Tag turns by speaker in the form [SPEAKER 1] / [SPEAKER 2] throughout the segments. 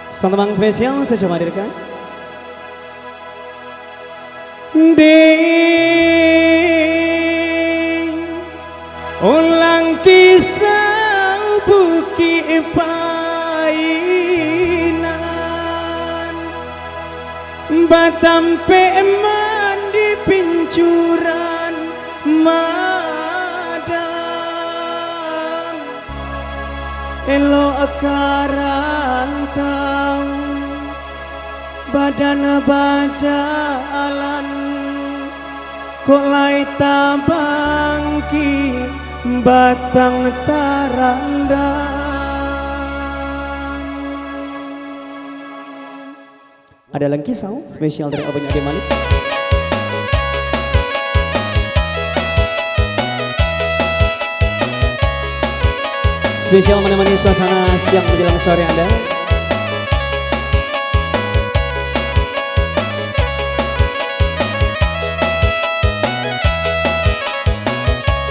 [SPEAKER 1] Teman spesial saya coba hadirkan. Ding ulang kisah Bukit Painan Batam Peman di Pincuran Madang Elo akarantau badan bajalan kok lai tabangki batang tarandang. Ada lagi kisah spesial dari Abang Ade Malik. Spesial menemani suasana siang menjelang sore Anda.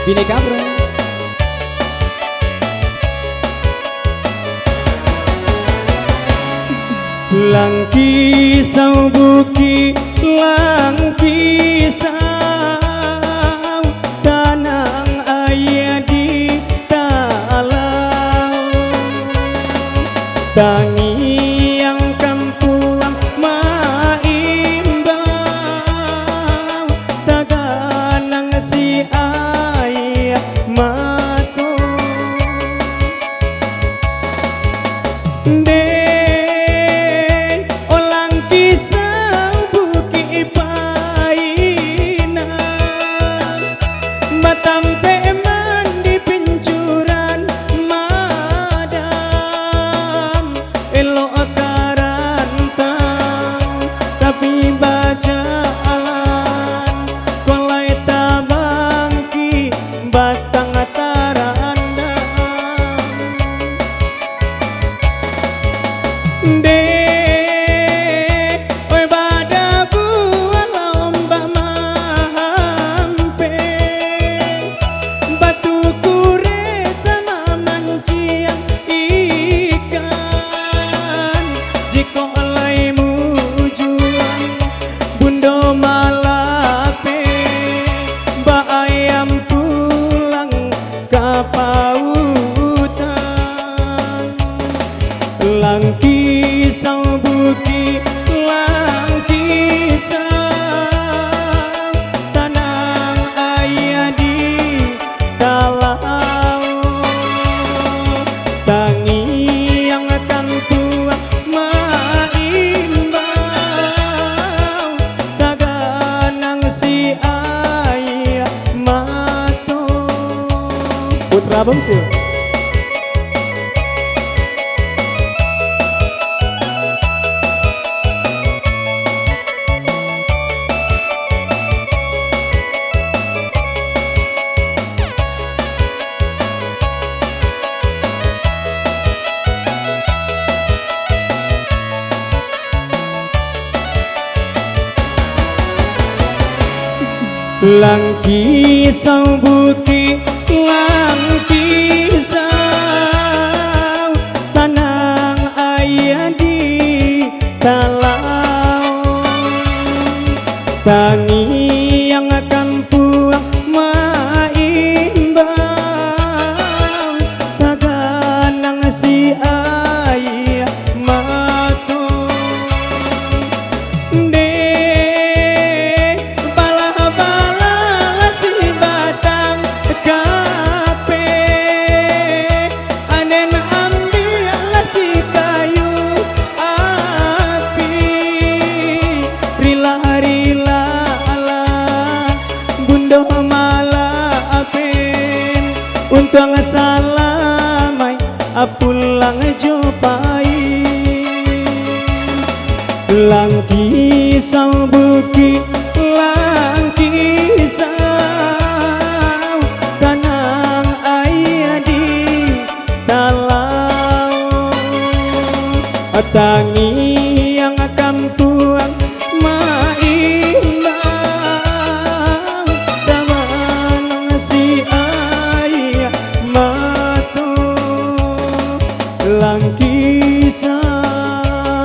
[SPEAKER 1] Bineka Bro. Langki sau buki langki sau tanang ayah di talau tangi yang kampuang maimbau taganang si ayah mato Batam Peman di Pincuran Madang Elo akarantang tapi bajalan kolai tabangki batang tarandang langki sau buki langki sau tanang ayah di talau tangi yang akan tua maimbau taganang si ayah mato putra bungsu. Langki sau buki langki sau tanang ayah di talau tangi yang akan puang maimbang taganang si ayah mato Untung salamai apulang jopai langki sau buki langki sau tanang ayah di talau tangi yang akan tuang maimbang tamanang si langki sau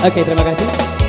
[SPEAKER 1] Oke, terima kasih.